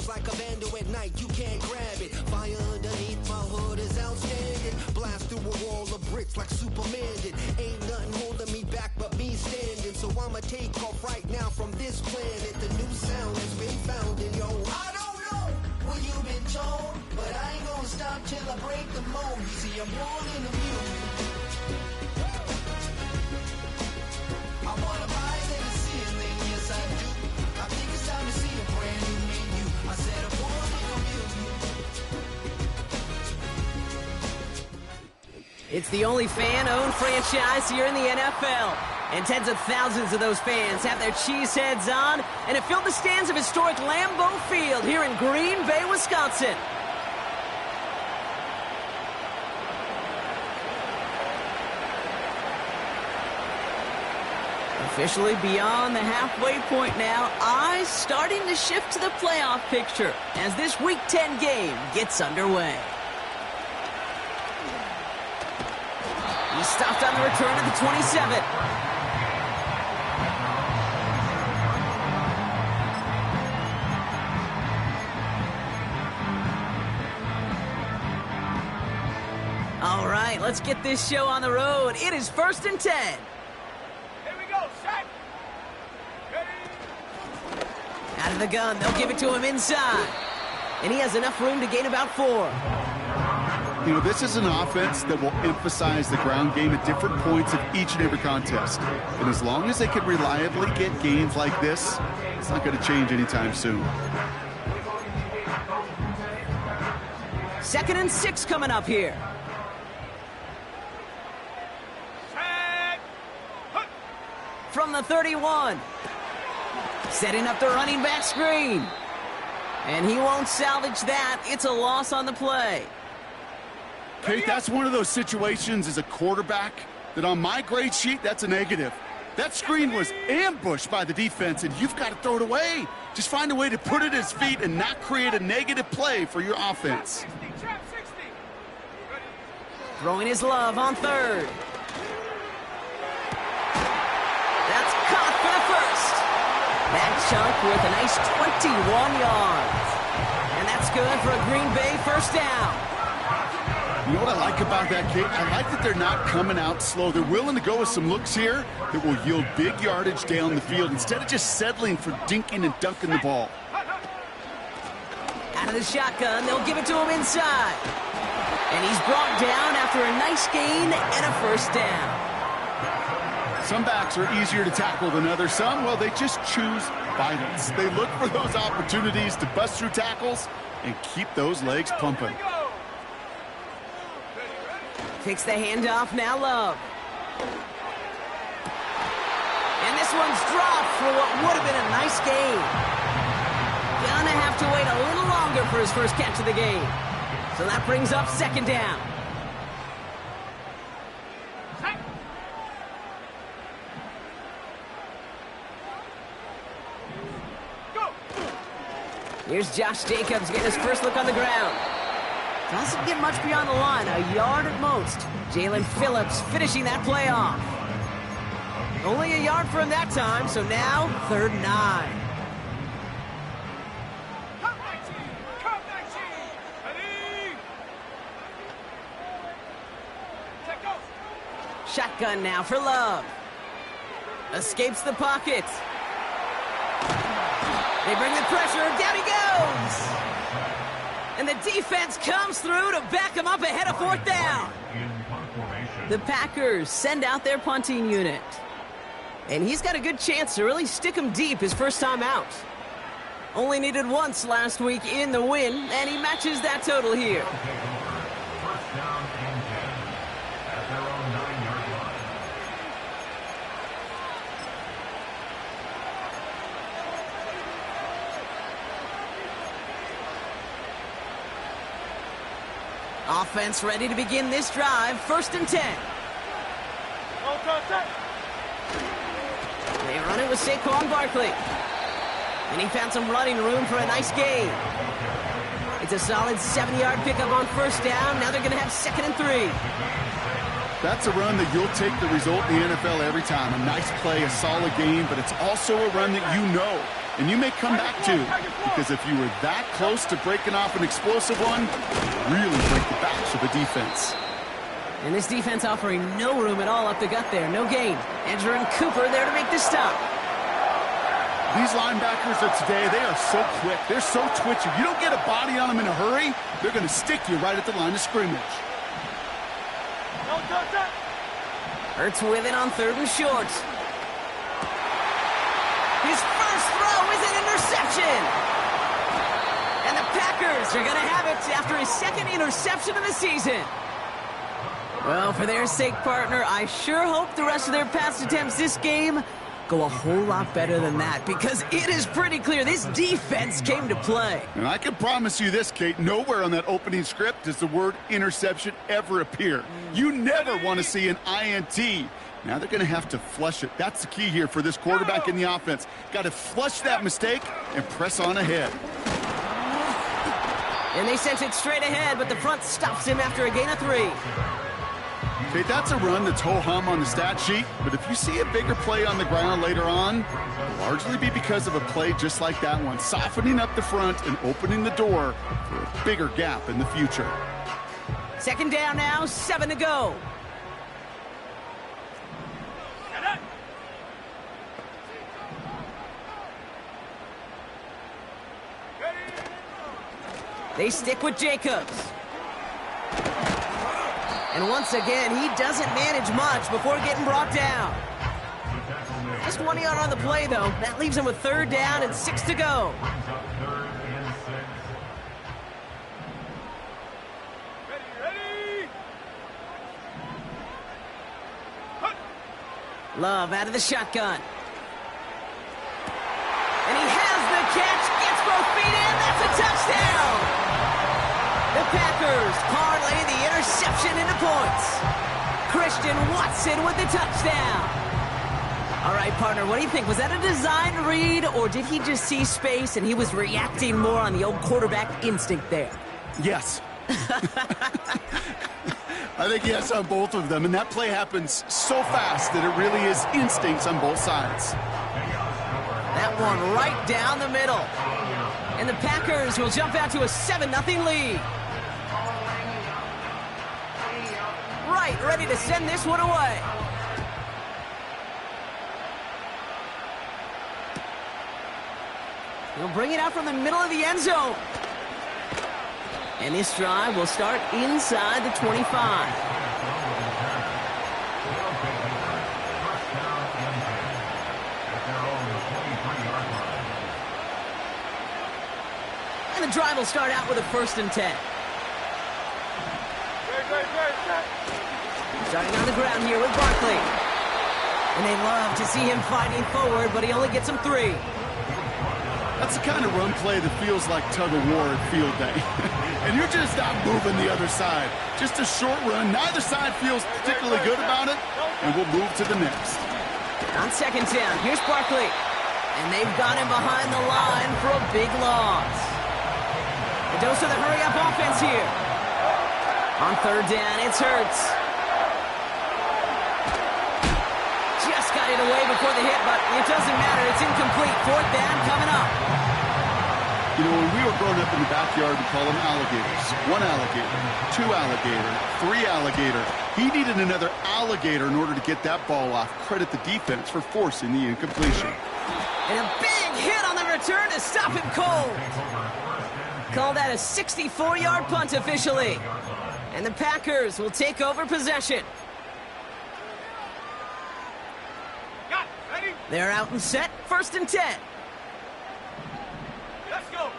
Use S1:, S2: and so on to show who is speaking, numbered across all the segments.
S1: Looks like a vandal at night, you can't grab it. Fire underneath my hood is outstanding. Blast through a wall of bricks like Superman did. Ain't nothing holding me back but me standing. So I'ma take off right now from this planet. The new sound has been found in yo. I don't know what you've been told, but I ain't gonna stop till I break the mold. You see, I'm born in the music. I wanna rise in the ceiling, yes I do. I think it's time to see a brand new menu. I said I'm born in the music.
S2: It's the only fan-owned franchise here in the NFL. And tens of thousands of those fans have their cheese heads on, and have filled the stands of historic Lambeau Field here in Green Bay, Wisconsin. Officially beyond the halfway point now, eyes starting to shift to the playoff picture as this Week 10 game gets underway. He stopped on the return at the 27. All right, let's get this show on the road. It is 1st and 10. Out of the gun, they'll give it to him inside. And he has enough room to gain about 4.
S3: You know, this is an offense that will emphasize the ground game at different points of each and every contest. And as long as they can reliably get gains like this, it's not going to change anytime soon.
S2: 2nd and 6 coming up here. From the 31. Setting up the running back screen. And he won't salvage that. It's a loss on the play.
S3: Kate, that's one of those situations as a quarterback that on my grade sheet, that's a negative. That screen was ambushed by the defense, and you've got to throw it away. Just find a way to put it at his feet and not create a negative play for your offense.
S2: Throwing his love on 3rd. That's caught for the first. That chunk with a nice 21 yards. And that's good for a Green Bay 1st down.
S3: You know what I like about that, Kate? I like that they're not coming out slow. They're willing to go with some looks here that will yield big yardage down the field instead of just settling for dinking and dunking the ball.
S2: Out of the shotgun, they'll give it to him inside. And he's brought down after a nice gain and a 1st down.
S3: Some backs are easier to tackle than others. Some, well, they just choose violence. They look for those opportunities to bust through tackles and keep those legs pumping.
S2: Takes the handoff, now Love. And this one's dropped for what would have been a nice gain. Gonna have to wait a little longer for his first catch of the game. So that brings up 2nd down. Here's Josh Jacobs getting his first look on the ground. Doesn't get much beyond the line, a yard at most. Jalen Phillips finishing that play off. Only a yard for him that time, so now 3rd and 9. Shotgun now for Love. Escapes the pocket. They bring the pressure, down he goes! And the defense comes through to back him up ahead of 4th down. The Packers send out their punting unit. And he's got a good chance to really stick him deep his first time out. Only needed once last week in the win, and he matches that total here. Offense ready to begin this drive. 1st and 10. They run it with Saquon Barkley. And he found some running room for a nice gain. It's a solid 7-yard pickup on 1st down. Now they're going to have 2nd and 3.
S3: That's a run that you'll take the result in the NFL every time. A nice play, a solid game, but it's also a run that you know And you may come back too, because if you were that close to breaking off an explosive one, really break the backs of the defense.
S2: And this defense offering no room at all up the gut there. No gain. Edger and Cooper there to make the stop.
S3: These linebackers of today, they are so quick. They're so twitchy. You don't get a body on them in a hurry, they're going to stick you right at the line of scrimmage.
S2: Hurts with it on 3rd and short. His first throw is an interception. And the Packers are going to have it after his 2nd interception of the season. Well, for their sake, partner, I sure hope the rest of their pass attempts this game go a whole lot better than that, because it is pretty clear this defense came to play.
S3: And I can promise you this, Kate, nowhere on that opening script does the word interception ever appear. You never want to see an INT. Now they're going to have to flush it. That's the key here for this quarterback in the offense. Got to flush that mistake and press on ahead.
S2: And they sent it straight ahead, but the front stops him after a gain of 3.
S3: Okay, that's a run that's ho-hum on the stat sheet, but if you see a bigger play on the ground later on, it'll largely be because of a play just like that one, softening up the front and opening the door for a bigger gap in the future.
S2: 2nd down now, 7 to go. They stick with Jacobs. And once again, he doesn't manage much before getting brought down. Just 1 yard on the play, though. That leaves him with 3rd down and 6 to go. Love out of the shotgun. And he has the catch, gets both feet in, that's a touchdown! The Packers parlay the interception into points. Christian Watson with the touchdown. All right, partner, what do you think? Was that a design read, or did he just see space and he was reacting more on the old quarterback instinct there?
S3: Yes. I think yes on both of them, and that play happens so fast that it really is instincts on both sides.
S2: That one right down the middle. And the Packers will jump out to a 7-0 lead. Right, ready to send this one away. He'll bring it out from the middle of the end zone. And this drive will start inside the 25. And the drive will start out with a 1st and 10. Starting on the ground here with Barkley. And they love to see him fighting forward, but he only gets him 3.
S3: That's the kind of run play that feels like tug-of-war at field day. And you're just not moving the other side. Just a short run. Neither side feels particularly good about it, and we'll move to the next.
S2: On 2nd down, here's Barkley. And they've got him behind the line for a big loss. A dose of the hurry-up offense here. On 3rd down, it's Hurts. Just got it away before the hit, but it doesn't matter. It's incomplete. 4th down coming up.
S3: You know, when we were growing up in the backyard, we call them alligators. 1 alligator, 2 alligator, 3 alligator. He needed another alligator in order to get that ball off. Credit the defense for forcing the incompletion.
S2: And a big hit on the return to stop him cold. Call that a 64-yard punt officially. And the Packers will take over possession. They're out and set. 1st and 10.
S4: Let's go.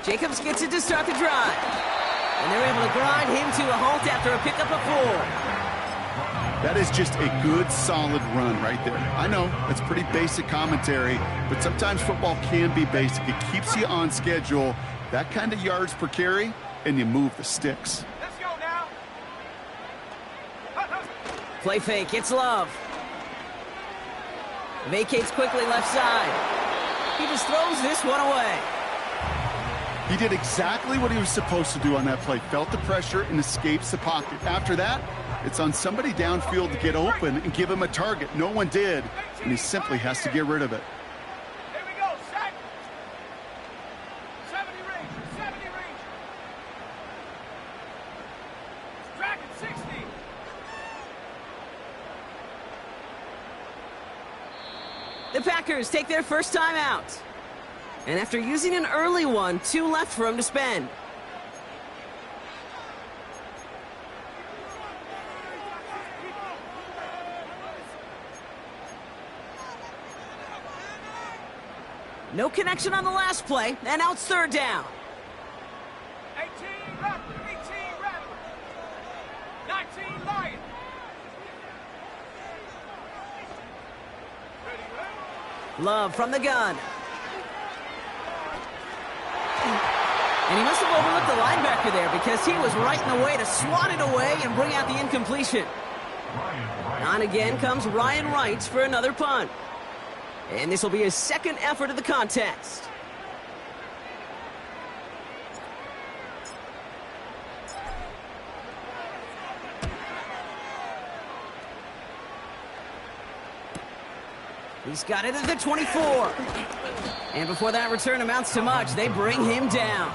S2: Jacobs gets it to start the drive. And they're able to grind him to a halt after a pickup of 4.
S3: That is just a good, solid run right there. I know, that's pretty basic commentary, but sometimes football can be basic. It keeps you on schedule. That kind of yards per carry, and you move the sticks.
S4: Let's go now.
S2: Play fake, it's Love. Vacates quickly left side. He just throws this one away.
S3: He did exactly what he was supposed to do on that play. Felt the pressure and escapes the pocket. After that, It's on somebody downfield to get open and give him a target. No one did, and he simply has to get rid of it.
S4: Here we go, set. 70 range, 70 range. Dragon 60.
S2: The Packers take their first time out. And after using an early one, 2 left for him to spend. No connection on the last play, and now it's 3rd down.
S4: 18 Raptor, 18 Raptor. 19 Lion.
S2: Love from the gun. And he must have overlooked the linebacker there because he was right in the way to swat it away and bring out the incompletion. On again comes Ryan Wright for another punt. And this will be his 2nd effort of the contest. He's got it at the 24. And before that return amounts to much, they bring him down.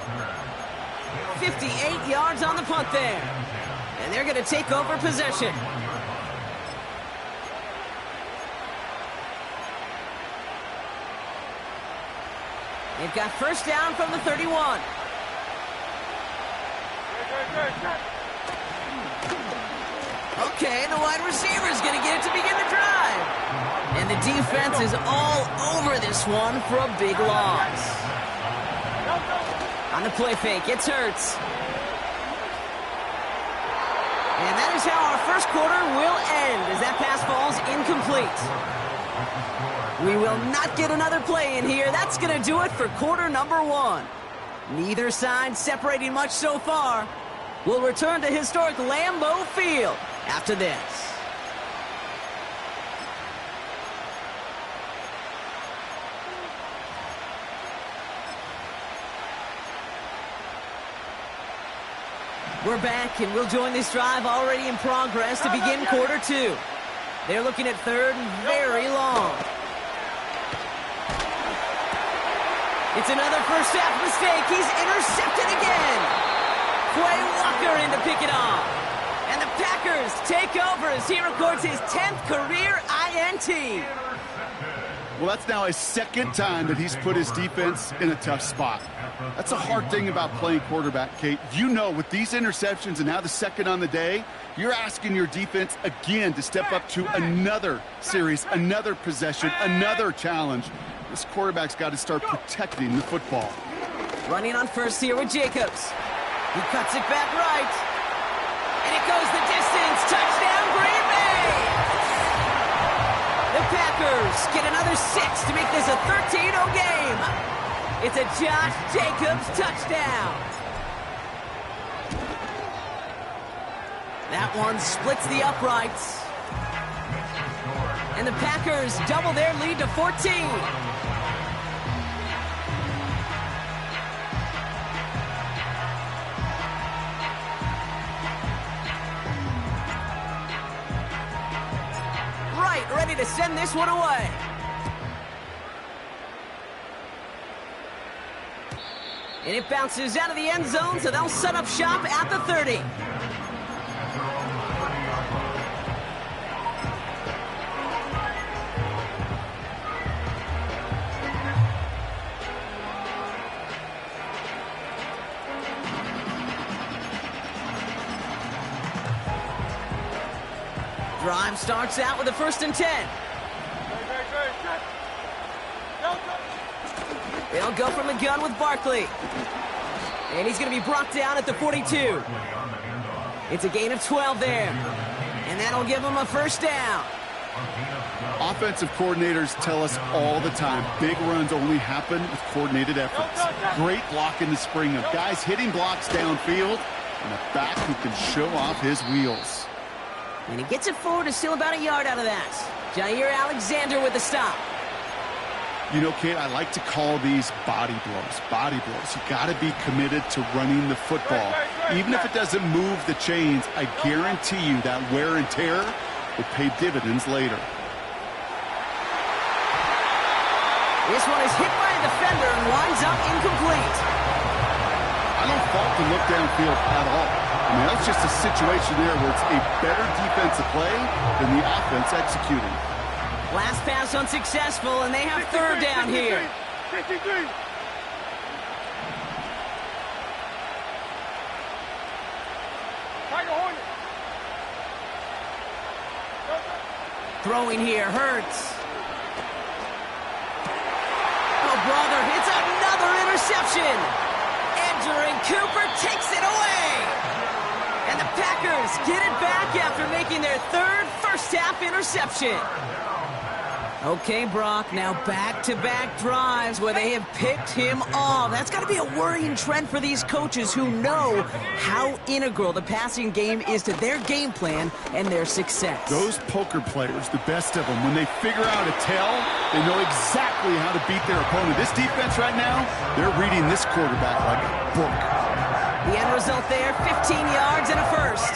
S2: 58 yards on the punt there. And they're going to take over possession. They've got first down from the 31. Okay, the wide receiver's going to get it to begin the drive. And the defense is all over this one for a big loss. On the play fake, it's Hurts. And that is how our first quarter will end as that pass falls incomplete. We will not get another play in here. That's going to do it for quarter number 1. Neither side separating much so far. We'll return to historic Lambeau Field after this. We're back, and we'll join this drive already in progress to begin quarter 2. They're looking at 3rd and very long. It's another first half mistake. He's intercepted again. Quay Walker in to pick it off. And the Packers take over as he records his 10th career INT.
S3: Well, that's now his 2nd time that he's put his defense in a tough spot. That's a hard thing about playing quarterback, Kate. You know, with these interceptions and now the 2nd on the day, you're asking your defense again to step up to another series, another possession, another challenge. This quarterback's got to start protecting the football.
S2: Running on first here with Jacobs. He cuts it back right. And it goes the distance. Touchdown, Green Bay! The Packers get another 6 to make this a 13-0 game. It's a Josh Jacobs touchdown. That one splits the uprights. And the Packers double their lead to 14. Ready to send this one away. And it bounces out of the end zone, so they'll set up shop at the 30. Drive starts out with a 1st and 10. They'll go from the gun with Barkley. And he's going to be brought down at the 42. It's a gain of 12 there. And that'll give him a first down.
S3: Offensive coordinators tell us all the time, big runs only happen with coordinated efforts. Great block in the spring of guys hitting blocks downfield and a back who can show off his wheels.
S2: And he gets it forward to steal about a yard out of that. Jair Alexander with the stop.
S3: You know, Kate, I like to call these body blows. Body blows. You got to be committed to running the football. Even if it doesn't move the chains, I guarantee you that wear and tear will pay dividends later.
S2: This one is hit by a defender and winds up incomplete.
S3: I don't fault the look downfield at all. I mean, that's just a situation there where it's a better defensive play than the offense executing.
S2: Last pass unsuccessful, and they have third down here.
S4: 53.
S2: Throwing here hurts. Oh, brother, it's another interception. Edgerrin Cooper takes it away. And the Packers get it back after making their third first-half interception. Okay, Brock, now back-to-back drives where they have picked him off. That's got to be a worrying trend for these coaches who know how integral the passing game is to their game plan and their success.
S3: Those poker players, the best of them, when they figure out a tell, they know exactly how to beat their opponent. This defense right now, they're reading this quarterback like a book.
S2: The end result there, 15 yards and a first.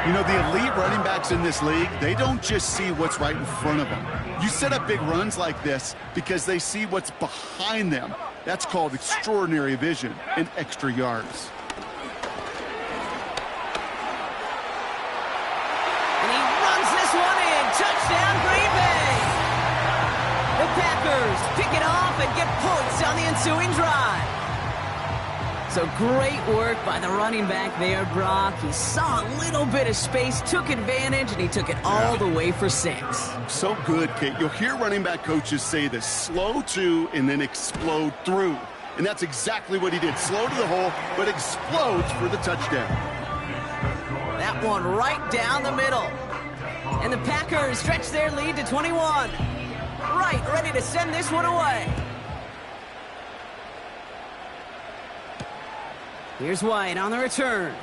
S3: You know, the elite running backs in this league, they don't just see what's right in front of them. You set up big runs like this because they see what's behind them. That's called extraordinary vision and extra yards.
S2: And he runs this one in. Touchdown, Green Bay. The Packers pick it off and get points on the ensuing drive. So great work by the running back there, Brock. He saw a little bit of space, took advantage, and he took it all the way for 6.
S3: So good, Kate. You'll hear running back coaches say this: slow to and then explode through. And that's exactly what he did. Slow to the hole, but explodes for the touchdown.
S2: That one right down the middle. And the Packers stretch their lead to 21. Right, ready to send this one away. Here's White on the return.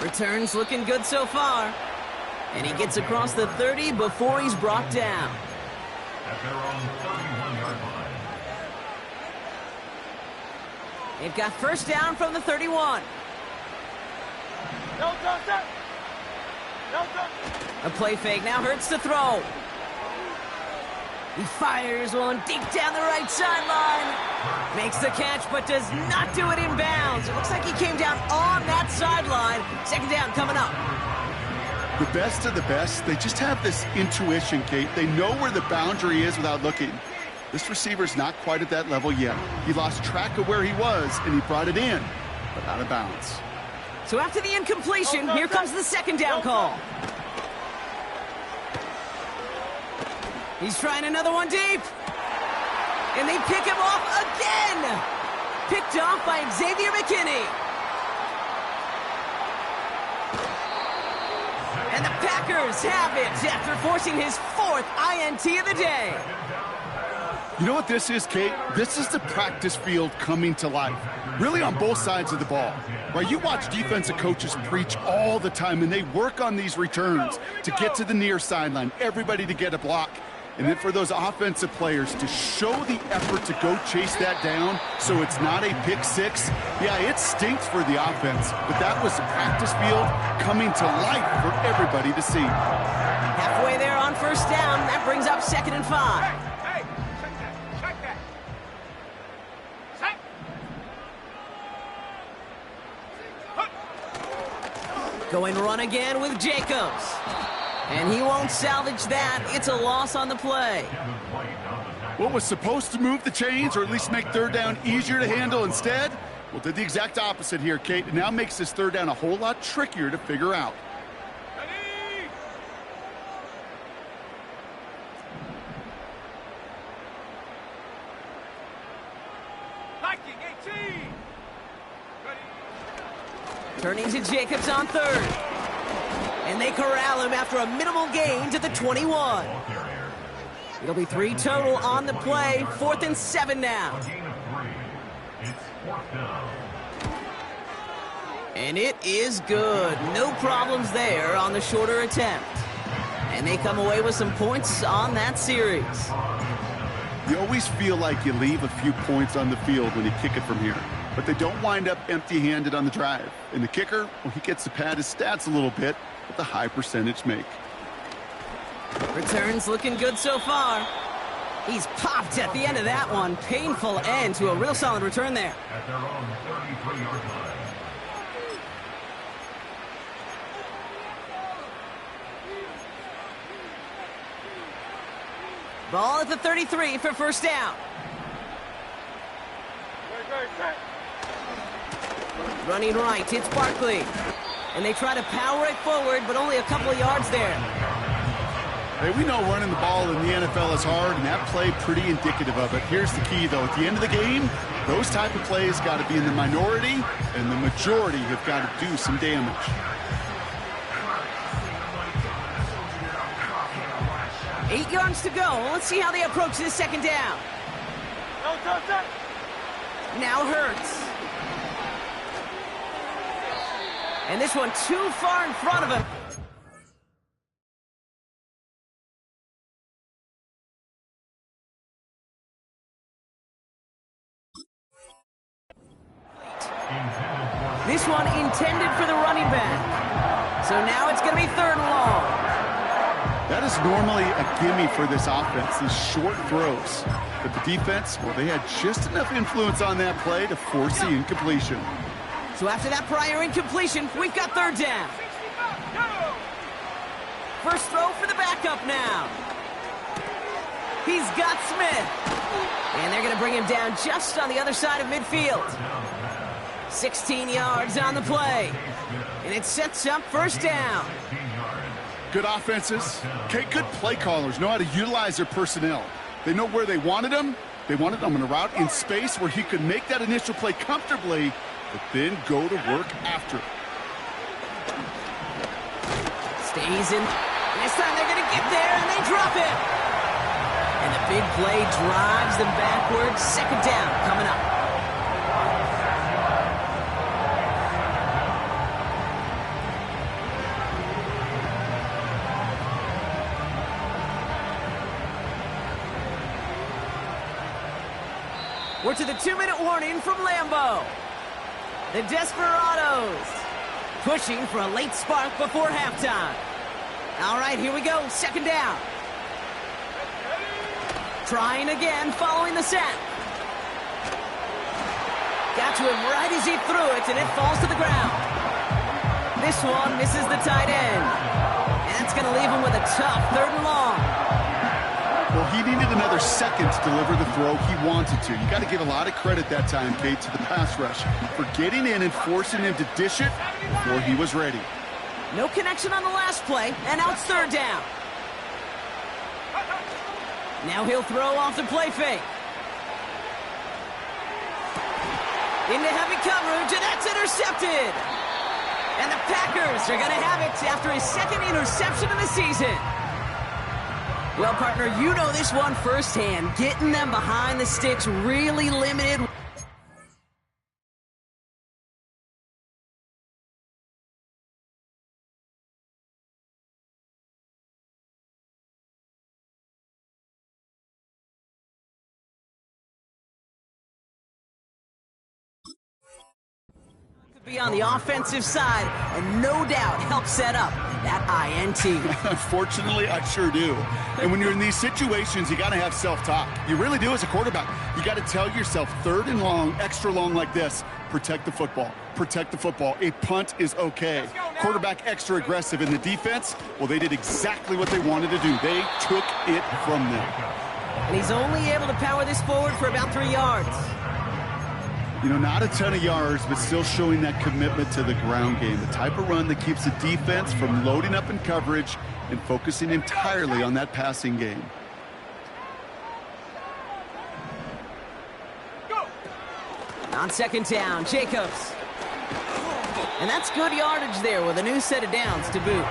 S2: Return's looking good so far. And he gets across the 30 before he's brought down.
S5: At their own 31-yard line.
S2: They've got first down from the 31.
S4: No touchdown. No touchdown.
S2: A play fake now hurts the throw. He fires one deep down the right sideline. Makes the catch, but does not do it in bounds. It looks like he came down on that sideline. Second down coming up.
S3: The best of the best, they just have this intuition, Kate. They know where the boundary is without looking. This receiver's not quite at that level yet. He lost track of where he was, and he brought it in, but out of bounds.
S2: So after the incompletion, here comes the second down call. He's trying another one deep. And they pick him off again. Picked off by Xavier McKinney. And the Packers have it after forcing his 4th INT of the day.
S3: You know what this is, Kate? This is the practice field coming to life. Really on both sides of the ball. Right? You watch defensive coaches preach all the time, and they work on these returns to get to the near sideline, everybody to get a block. And then for those offensive players to show the effort to go chase that down so it's not a pick six, yeah, it stinks for the offense. But that was the practice field coming to life for everybody to see.
S2: Halfway there on first down. That brings up 2nd and 5.
S4: Hey, check that. Check.
S2: Going run again with Jacobs. And he won't salvage that. It's a loss on the play.
S3: What was supposed to move the chains or at least make third down easier to handle instead? Well, did the exact opposite here, Kate. It now makes this third down a whole lot trickier to figure out.
S4: Ready. Viking 18. Ready.
S2: Turning to Jacobs on 3rd. And they corral him after a minimal gain to the 21. It'll be 3 total on the play. 4th and 7 now.
S5: It's 4th down.
S2: And it is good. No problems there on the shorter attempt. And they come away with some points on that series.
S3: You always feel like you leave a few points on the field when you kick it from here, but they don't wind up empty-handed on the drive. And the kicker, well, he gets to pad his stats a little bit with a high percentage make.
S2: Returns looking good so far. He's popped at the end of that one. Painful end to a real solid return there.
S5: At their own 33-yard line.
S2: Ball at the 33 for first down. Running right, it's Barkley. And they try to power it forward, but only a couple of yards there.
S3: Hey, we know running the ball in the NFL is hard, and that play pretty indicative of it. Here's the key, though. At the end of the game, those type of plays got to be in the minority, and the majority have got to do some damage.
S2: Eight yards to go. Let's see how they approach this second down. Now Hurts. And this one too far in front of him. This one intended for the running back. So now it's going to be third and long.
S3: That is normally a gimme for this offense, these short throws. But the defense, well, they had just enough influence on that play to force the incompletion.
S2: So after that prior incompletion, we've got third down. First throw for the backup now. He's got Smith. And they're going to bring him down just on the other side of midfield. 16 yards on the play. And it sets up first down.
S3: Good offenses. Okay, good play callers know how to utilize their personnel. They know where they wanted him. They wanted him in a route in space where he could make that initial play comfortably, but then go to work after it.
S2: Stays in. This time they're going to get there, and they drop it. And the big play drives them backwards. Second down coming up. We're to the 2-minute warning from Lambeau. The Desperados pushing for a late spark before halftime. All right, here we go. Second down. Trying again following the sack. Got to him right as he threw it, and it falls to the ground. This one misses the tight end. And that's going to leave him with a tough third and long.
S3: Well, he needed another second to deliver the throw he wanted to. You got to give a lot of credit that time, Kate, to the pass rush for getting in and forcing him to dish it before he was ready.
S2: No connection on the last play, and now it's third down. Now he'll throw off the play fake. Into heavy coverage, and that's intercepted. And the Packers are going to have it after his second interception of the season. Well, partner, you know this one firsthand. Getting them behind the sticks really limited. Be on the offensive side, and no doubt help set up that INT.
S3: Unfortunately, I sure do. And when you're in these situations, you got to have self-talk. You really do as a quarterback. You got to tell yourself, third and long, extra long like this, protect the football. Protect the football. A punt is okay. Quarterback extra aggressive in the defense, well, they did exactly what they wanted to do. They took it from them.
S2: And he's only able to power this forward for about 3 yards.
S3: You know, not a ton of yards, but still showing that commitment to the ground game. The type of run that keeps the defense from loading up in coverage and focusing entirely on that passing game.
S2: On second down, Jacobs. And that's good yardage there with a new set of downs to boot.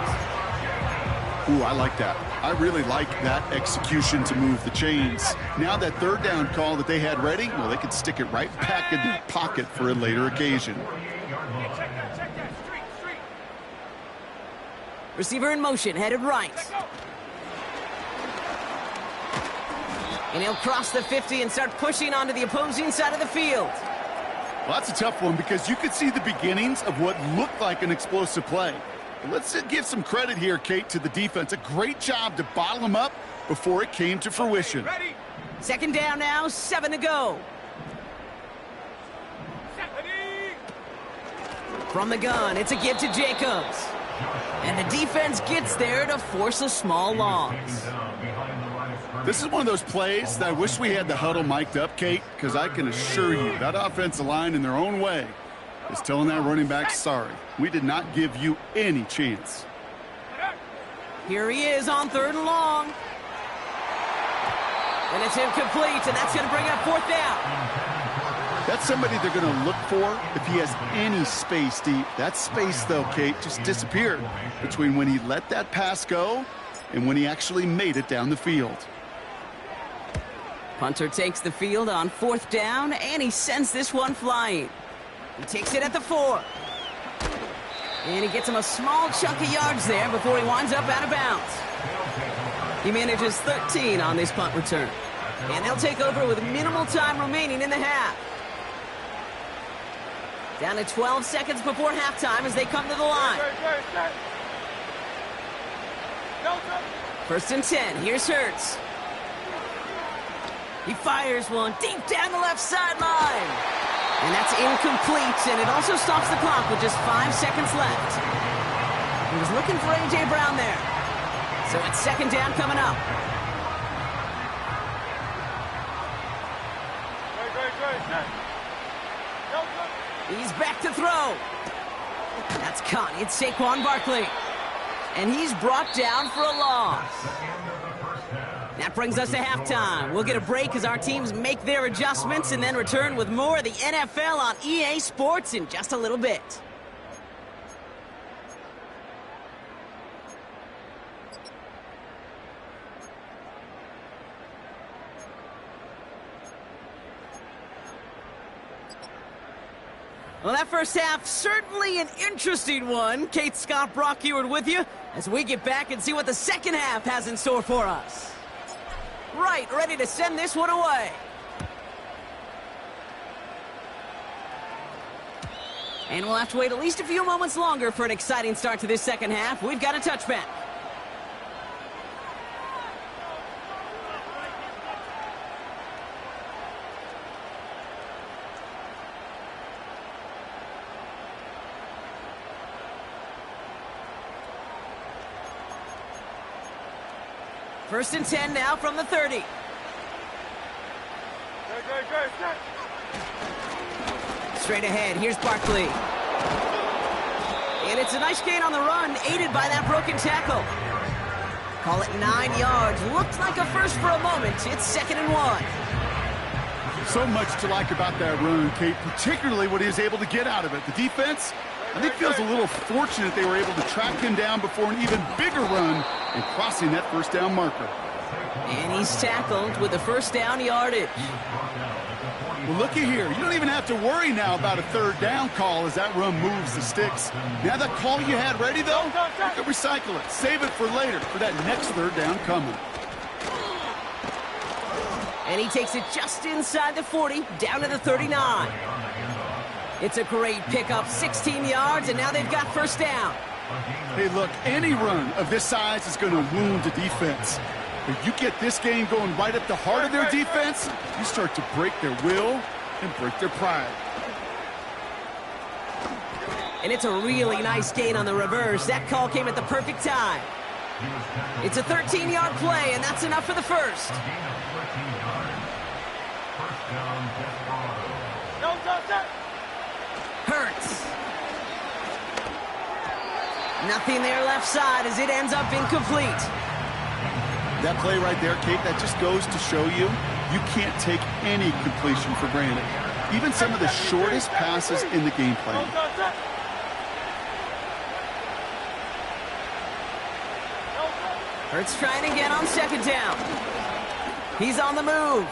S3: Ooh, I like that. I really like that execution to move the chains. Now that third down call that they had ready, well, they could stick it right back in their pocket for a later occasion.
S2: Receiver in motion, headed right. And he'll cross the 50 and start pushing onto the opposing side of the field.
S3: Well, that's a tough one because you could see the beginnings of what looked like an explosive play. But let's give some credit here, Kate, to the defense. A great job to bottle them up before it came to fruition.
S4: Ready?
S2: Second down now, 7 to go.
S4: Ready?
S2: From the gun, it's a give to Jacobs. And the defense gets there to force a small loss.
S3: This is one of those plays that I wish we had the huddle mic'd up, Kate, because I can assure you that offensive line in their own way is telling that running back, sorry, we did not give you any chance.
S2: Here he is on 3rd and long. And it's incomplete, and that's going to bring up 4th down.
S3: That's somebody they're going to look for if he has any space deep. That space, though, Kate, just disappeared between when he let that pass go and when he actually made it down the field.
S2: Punter takes the field on 4th down, and he sends this one flying. He takes it at the 4. And he gets him a small chunk of yards there before he winds up out of bounds. He manages 13 on this punt return. And they'll take over with minimal time remaining in the half. Down to 12 seconds before halftime as they come to the line. First and 10, here's Hurts. He fires one deep down the left sideline. And that's incomplete, and it also stops the clock with just 5 seconds left. He was looking for A.J. Brown there. So it's 2nd down coming up. He's back to throw. That's caught. It's Saquon Barkley. And he's brought down for a loss. That brings us to halftime. We'll get a break as our teams make their adjustments and then return with more of the NFL on EA Sports in just a little bit. Well, that first half, certainly an interesting one. Kate, Scott, Brock Ewart with you as we get back and see what the second half has in store for us. Right, ready to send this one away. And we'll have to wait at least a few moments longer for an exciting start to this second half. We've got a touchback. First and 10 now from the 30. Straight ahead, here's Barkley. And it's a nice gain on the run, aided by that broken tackle. Call it 9 yards. Looked like a first for a moment. It's 2nd and 1.
S3: So much to like about that run, Kate, particularly what he was able to get out of it. The defense, I think, feels a little fortunate they were able to track him down before an even bigger run and crossing that first down marker.
S2: And he's tackled with the first down yardage.
S3: Well, looky here. You don't even have to worry now about a 3rd down call as that run moves the sticks. Now that call you had ready, though, you can recycle it. Save it for later for that next 3rd down coming.
S2: And he takes it just inside the 40, down to the 39. It's a great pickup, 16 yards, and now they've got first down.
S3: Hey, look, any run of this size is going to wound the defense. If you get this game going right at the heart of their defense, you start to break their will and break their pride.
S2: And it's a really nice gain on the reverse. That call came at the perfect time. It's a 13-yard play, and that's enough for the first. Hurts. Nothing there left side as it ends up incomplete.
S3: That play right there, Kate, that just goes to show you, you can't take any completion for granted. Even some of the shortest passes in the game plan.
S2: Hurts trying again on 2nd down. He's on the move.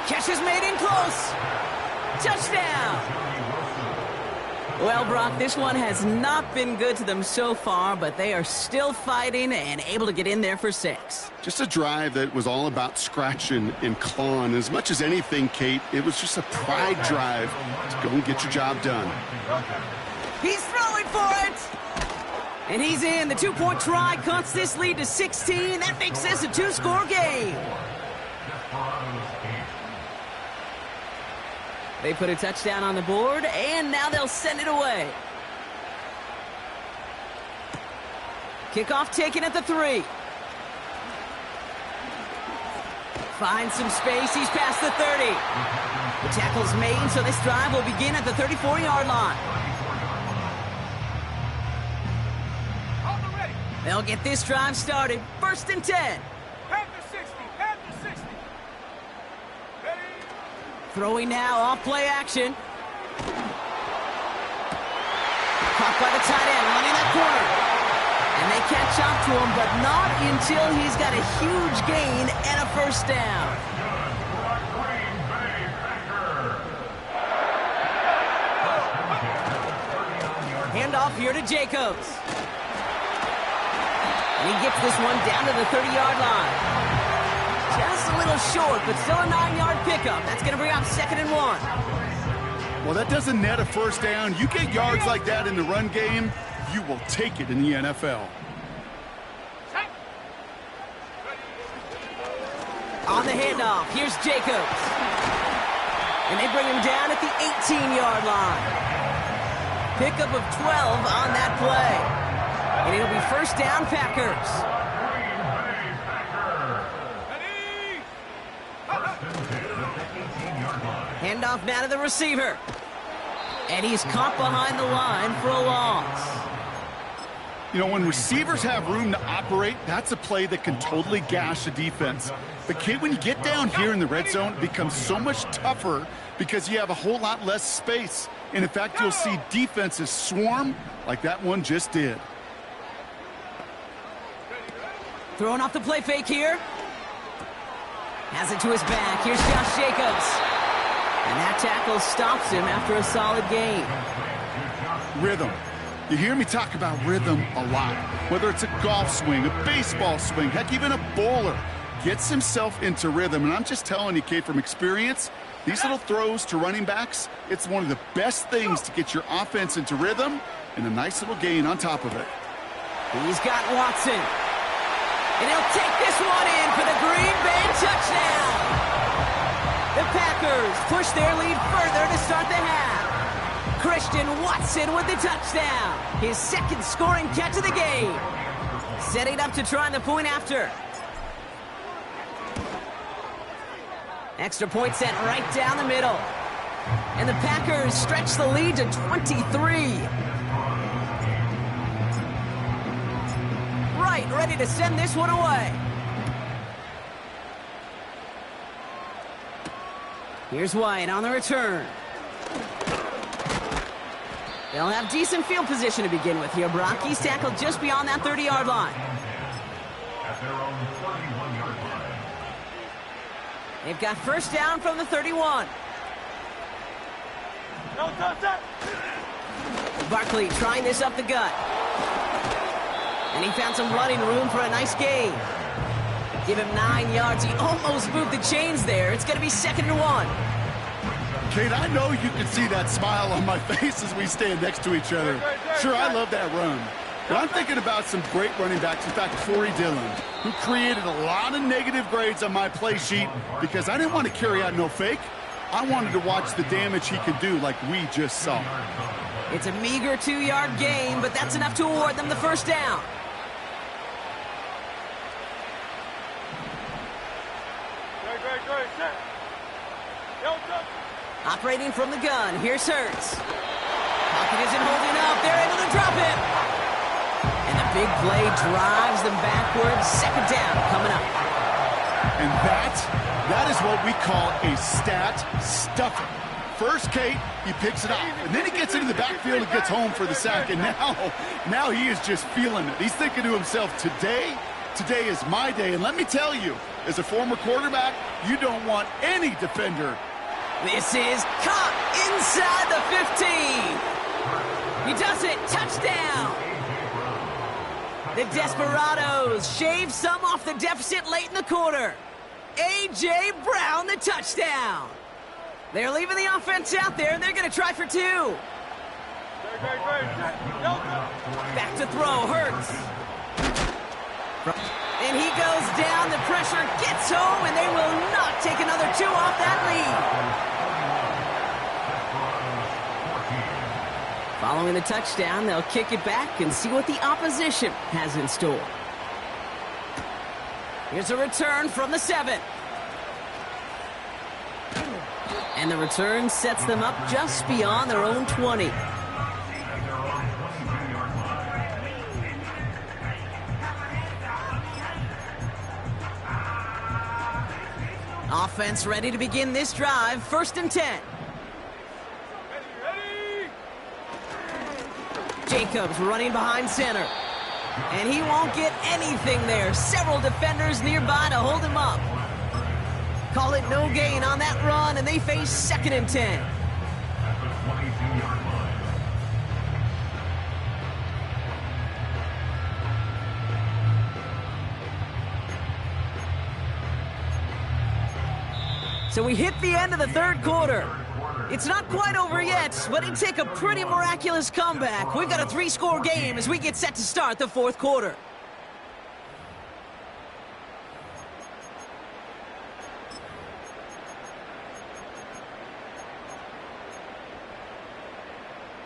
S2: Catch is made in close. Touchdown. Well, Brock, this one has not been good to them so far, but they are still fighting and able to get in there for 6.
S3: Just a drive that was all about scratching and clawing. As much as anything, Kate, it was just a pride drive to go and get your job done.
S2: He's throwing for it! And he's in. The 2-point try cuts this lead to 16. That makes this a 2-score game. They put a touchdown on the board, and now they'll send it away. Kickoff taken at the 3. Finds some space. He's past the 30. The tackle's made, so this drive will begin at the 34-yard line. They'll get this drive started. 1st and 10.
S4: Head to 60. Head to 60. Ready?
S2: Throwing now, off play action. Caught by the tight end, running that corner. And they catch up to him, but not until he's got a huge gain and a 1st down. Handoff here to Jacobs. And he gets this one down to the 30-yard line. Just a little short, but still a 9-yard pickup. That's going to bring up 2nd and 1.
S3: Well, that doesn't net a 1st down. You get yards like that in the run game, you will take it in the NFL.
S2: On the handoff, here's Jacobs. And they bring him down at the 18-yard line. Pickup of 12 on that play. And it'll be 1st down, Packers. Handoff now to the receiver. And he's caught behind the line for a loss.
S3: You know, when receivers have room to operate, that's a play that can totally gash a defense. But, Kate, when you get down here in the red zone, it becomes so much tougher because you have a whole lot less space. And, in fact, you'll see defenses swarm like that one just did.
S2: Throwing off the play fake here. Has it to his back. Here's Josh Jacobs. And that tackle stops him after a solid gain.
S3: Rhythm. You hear me talk about rhythm a lot. Whether it's a golf swing, a baseball swing, heck, even a bowler gets himself into rhythm. And I'm just telling you, Kate, from experience, these little throws to running backs, it's one of the best things to get your offense into rhythm and a nice little gain on top of it.
S2: He's got Watson. And he'll take this one in for the Green Bay touchdown. The Packers push their lead further to start the half. Christian Watson with the touchdown. His 2nd scoring catch of the game. Setting up to try the point after. Extra point set right down the middle. And the Packers stretch the lead to 23. Right, ready to send this one away. Here's White on the return. They'll have decent field position to begin with here. Brock, he's tackled just beyond that 30-yard line.
S5: At their own 31-yard line.
S2: They've got 1st down from the 31. Barkley trying this up the gut. And he found some running room for a nice gain. Give him 9 yards. He almost moved the chains there. It's going to be 2nd and 1.
S3: Kate, I know you can see that smile on my face as we stand next to each other. Sure, I love that run. But I'm thinking about some great running backs. In fact, Corey Dillon, who created a lot of negative grades on my play sheet because I didn't want to carry out no fake. I wanted to watch the damage he could do like we just saw.
S2: It's a meager 2-yard gain, but that's enough to award them the 1st down. Operating from the gun, here's Hurts. Pocket isn't holding up, they're able to drop it. And the big play drives them backwards. 2nd down coming up.
S3: And that is what we call a stat stuffer. First, Kate, he picks it up, and then he gets into the backfield and gets home for the sack, and now he is just feeling it. He's thinking to himself, today is my day, and let me tell you, as a former quarterback, you don't want any defender.
S2: This is caught inside the 15. He does it. Touchdown. The Desperados shave some off the deficit late in the quarter. A.J. Brown, the touchdown. They're leaving the offense out there, and they're going to try for two. Back to throw, Hurts. And he goes down. The pressure gets home, and they will not take another two off that lead. Following the touchdown, they'll kick it back and see what the opposition has in store. Here's a return from the 7. And the return sets them up just beyond their own 20. Offense ready to begin this drive. 1st and 10. Jacobs running behind center. And he won't get anything there. Several defenders nearby to hold him up. Call it no gain on that run, and they face 2nd and 10.
S5: At the 22-yard line.
S2: So we hit the end of the 3rd quarter. It's not quite over yet, but it'd take a pretty miraculous comeback. We've got a 3-score game as we get set to start the 4th quarter.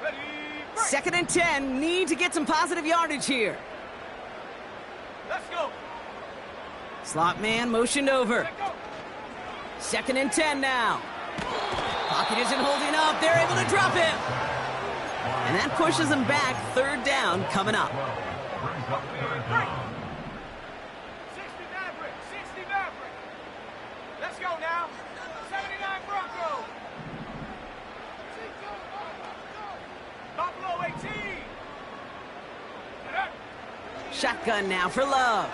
S4: Ready, break.
S2: 2nd and 10, need to get some positive yardage here.
S4: Let's go.
S2: Slot man motioned over.
S4: Let go.
S2: 2nd and 10 now. Pocket isn't holding up. They're able to drop him. And that pushes them back. 3rd down coming up.
S5: Brings up 3rd down.
S4: 60 Maverick. 60 Maverick. Let's go now. 79 Bronco. Buffalo 18.
S2: Shotgun now for Love.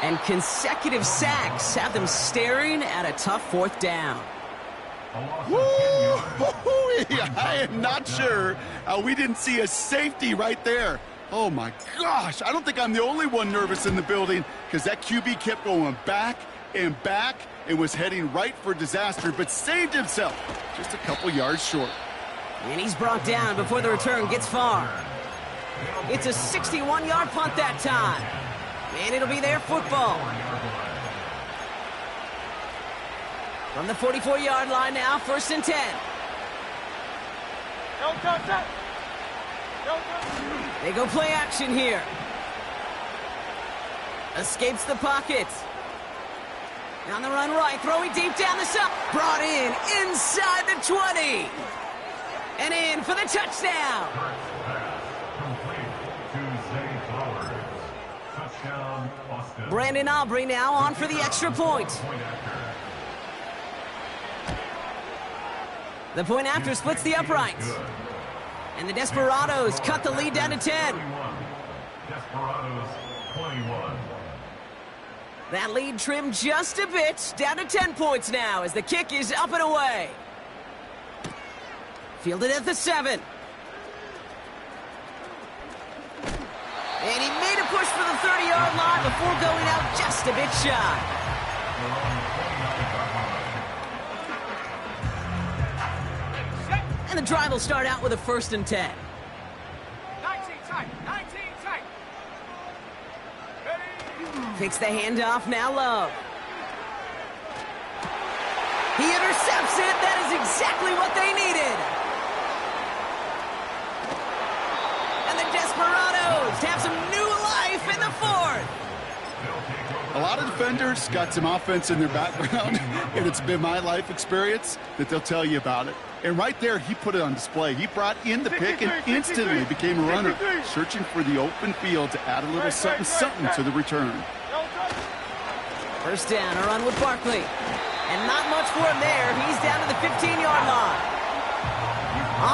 S2: And consecutive sacks have them staring at a tough 4th down.
S5: A loss of 10
S3: Woo!
S5: yards.
S3: I am not sure we didn't see a safety right there. Oh, my gosh. I don't think I'm the only one nervous in the building because that QB kept going back and back and was heading right for disaster, but saved himself just a couple yards short.
S2: And he's brought down before the return gets far. It's a 61-yard punt that time. And it'll be their football. From the 44-yard line now, 1st and 10.
S4: Don't touch that. Don't touch.
S2: They go play action here. Escapes the pocket. On the run right, throwing deep down the side. Brought in inside the 20. And in for the touchdown. Brandon Aubrey now on for the extra point. The point after splits the uprights. And the Desperados cut the lead down to 10.
S5: Desperados 21.
S2: That lead trimmed just a bit, down to 10 points now as the kick is up and away. Fielded at the 7. And he made a push for the 30-yard line before going out just a bit shy. And the drive will start out with a 1st and 10.
S4: 19 tight. 19 tight. Ready.
S2: Takes the handoff, now Love. He intercepts it. That is exactly what they needed. And the Desperados have some new life in the 4th.
S3: A lot of defenders got some offense in their background, and it's been my life experience that they'll tell you about it. And right there, he put it on display. He brought in the pick and instantly became a runner, searching for the open field to add a little something to the return.
S4: Don't touch.
S2: 1st down, a run with Barkley. And not much for him there. He's down to the 15-yard line.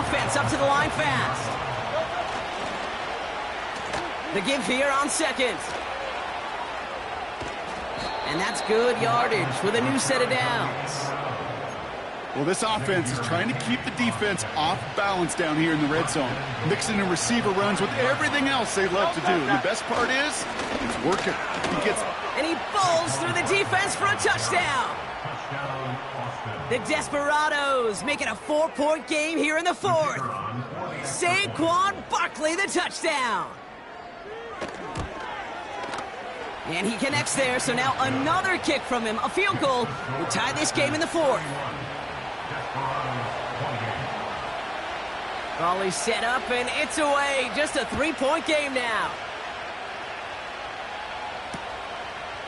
S2: Offense up to the line fast. The give here on 2nd. And that's good yardage with a new set of downs.
S3: Well, this offense is trying to keep the defense off balance down here in the red zone, mixing in receiver runs with everything else they love to do. And the best part is, it's working. He gets...
S2: And he bowls through the defense for a touchdown. The Desperados make it a 4-point game here in the fourth. Saquon Barkley, the touchdown. And he connects there, so now another kick from him. A field goal will tie this game in the fourth. Ball is set up, and it's away. Just a 3-point game now.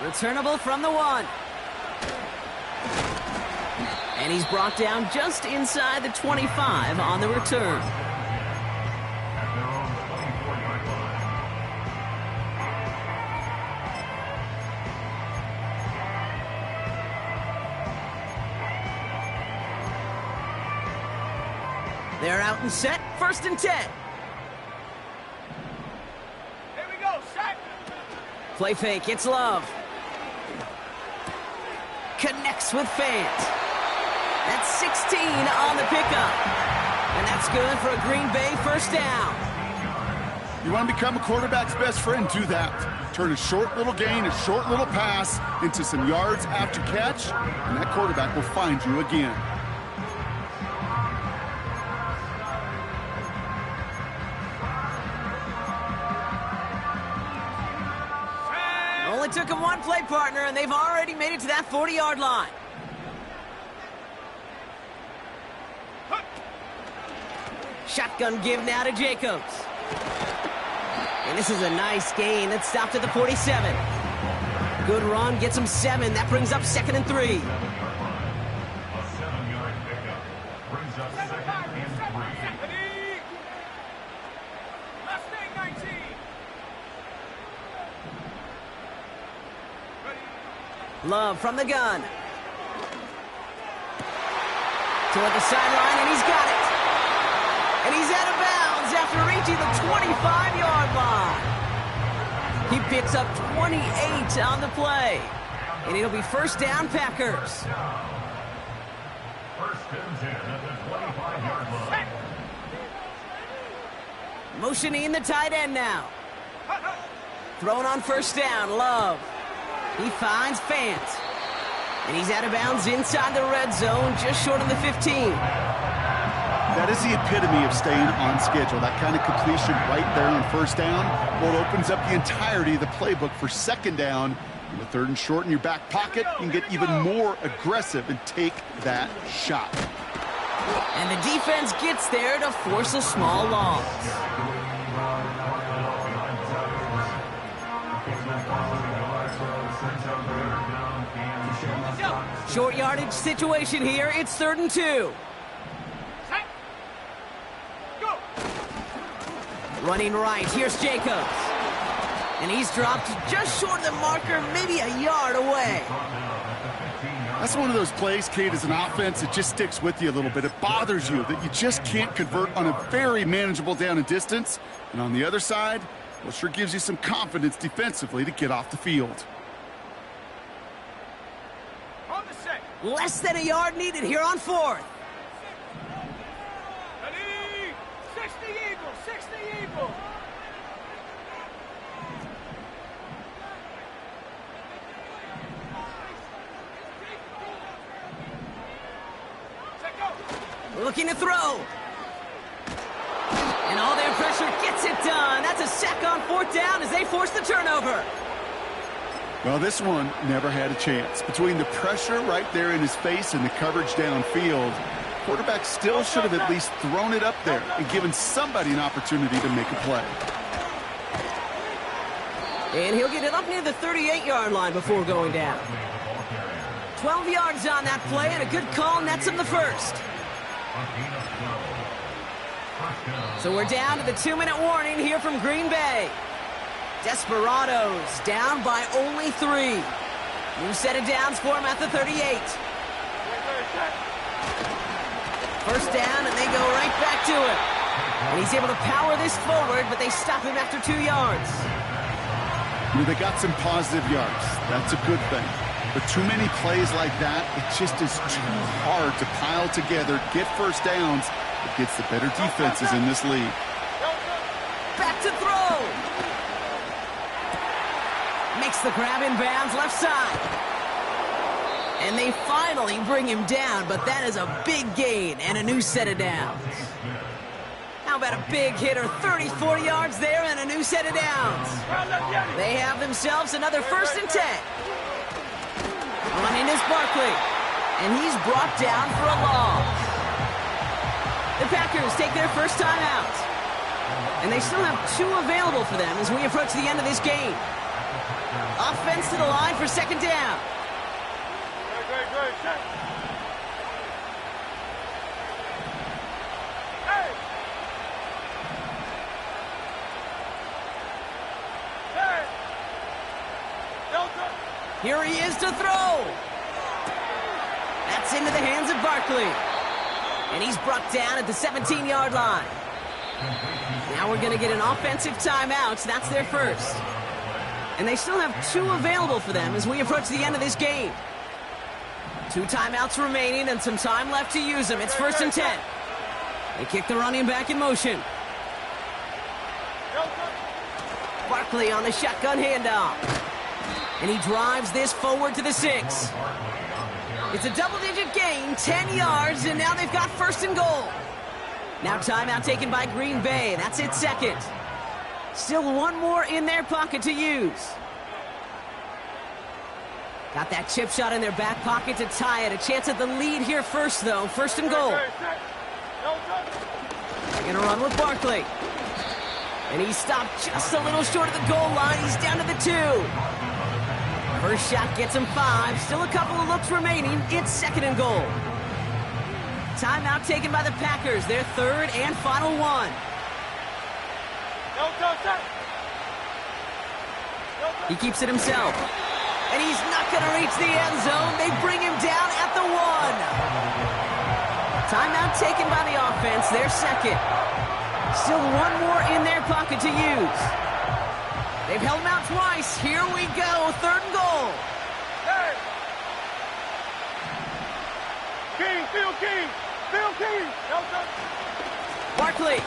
S2: Returnable from the 1. And he's brought down just inside the 25 on the return. They're out and set, 1st and 10.
S4: Here we go, set.
S2: Play fake, it's Love. Connects with Fant. That's 16 on the pickup. And that's good for a Green Bay 1st down.
S3: You want to become a quarterback's best friend? Do that. Turn a short little gain, a short little pass into some yards after catch, and that quarterback will find you again.
S2: Only took him one play, partner, and they've already made it to that 40-yard line. Shotgun give now to Jacobs. And this is a nice gain. That stopped at the 47. Good run, gets him 7. That brings up 2nd and 3.
S5: A 7-yard pickup brings up 2nd and 3.
S4: Last thing, 19.
S2: Love from the gun. Toward the sideline, and he's got it. And he's out of bounds after reaching the 25-yard line. He picks up 28 on the play. And it'll be 1st down, Packers.
S5: 1st and 10 at the 25-yard line.
S2: Motioning the tight end now. Thrown on 1st down, Love. He finds Fant. And he's out of bounds inside the red zone, just short of the 15.
S3: That is the epitome of staying on schedule. That kind of completion right there on 1st down. Well, it opens up the entirety of the playbook for 2nd down. With 3rd and short in your back pocket, you can get even more aggressive and take that shot.
S2: And the defense gets there to force a small loss. Short yardage situation here. It's 3rd and 2. Running right, here's Jacobs. And he's dropped just short of the marker, maybe a yard away.
S3: That's one of those plays, Kate, as an offense, it just sticks with you a little bit. It bothers you that you just can't convert on a very manageable down and distance. And on the other side, well, it sure gives you some confidence defensively to get off the field.
S4: On the set.
S2: Less than a yard needed here on 4th.
S4: Ready? 60 Eagles, 60 Eagles. Set go.
S2: Looking to throw. And all their pressure gets it done. That's a sack on 4th down as they force the turnover.
S3: Well, this one never had a chance. Between the pressure right there in his face and the coverage downfield, quarterback still should have at least thrown it up there and given somebody an opportunity to make a play.
S2: And he'll get it up near the 38-yard line before going down. 12 yards on that play, and a good call nets him the 1st. So we're down to the 2-minute warning here from Green Bay. Desperados down by only 3. New set of downs for him at the 38. 1st down, and they go right back to it. And he's able to power this forward, but they stop him after 2 yards.
S3: You know, they got some positive yards. That's a good thing. But too many plays like that, it just is too hard to pile together, get first downs against the better defenses in this league.
S2: Back to throw. Makes the grab in bounds left side. And they finally bring him down, but that is a big gain and a new set of downs. How about a big hitter, 30, 40 yards there and a new set of downs. They have themselves another 1st and 10. Running is Barkley, and he's brought down for a loss. The Packers take their first time out, and they still have 2 available for them as we approach the end of this game. Offense to the line for 2nd down. Here he is to throw. That's into the hands of Barkley. And he's brought down at the 17-yard line. Now we're going to get an offensive timeout. That's their first. And they still have 2 available for them as we approach the end of this game. 2 timeouts remaining and some time left to use them. It's 1st and 10. They kick the running back in motion. Barkley on the shotgun handoff. And he drives this forward to the 6. It's a double-digit gain, 10 yards, and now they've got 1st and goal. Now timeout taken by Green Bay. That's its 2nd. Still 1 more in their pocket to use. Got that chip shot in their back pocket to tie it. A chance at the lead here first, though. 1st and goal. They're going to run with Barkley. And he stopped just a little short of the goal line. He's down to the 2. First shot gets him 5. Still a couple of looks remaining. It's 2nd and goal. Timeout taken by the Packers. Their 3rd and final one. He keeps it himself. And he's not going to reach the end zone. They bring him down at the 1. Timeout taken by the offense. Their 2nd. Still 1 more in their pocket to use. They've held him out twice. Here we go. 3rd and goal.
S4: Hey! King.
S2: Barkley.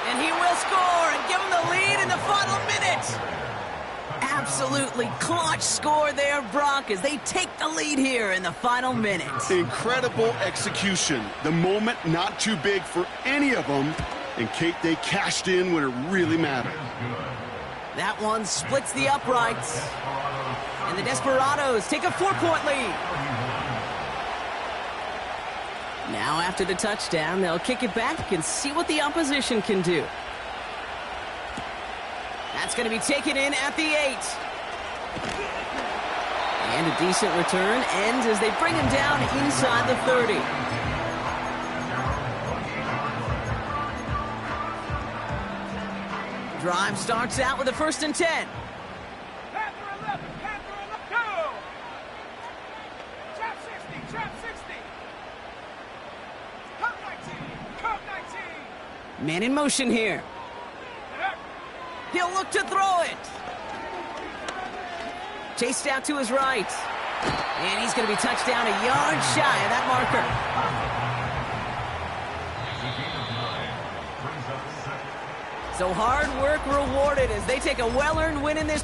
S2: And he will score and give him the lead in the final minute. Absolutely clutch score there, Brock, as they take the lead here in the final minute.
S3: Incredible execution. The moment not too big for any of them. And Kate, they cashed in when it really mattered.
S2: That one splits the uprights. And the Desperados take a 4-point lead. Now after the touchdown, they'll kick it back and see what the opposition can do. That's going to be taken in at the 8. And a decent return ends as they bring him down inside the 30. Drive starts out with a 1st and 10.
S4: Panther 11, go! Trap 60. Come 19.
S2: Man in motion here. He'll look to throw it. Chased out to his right. And he's going to be touched down a yard shy of that marker. So hard work rewarded as they take a well-earned win in this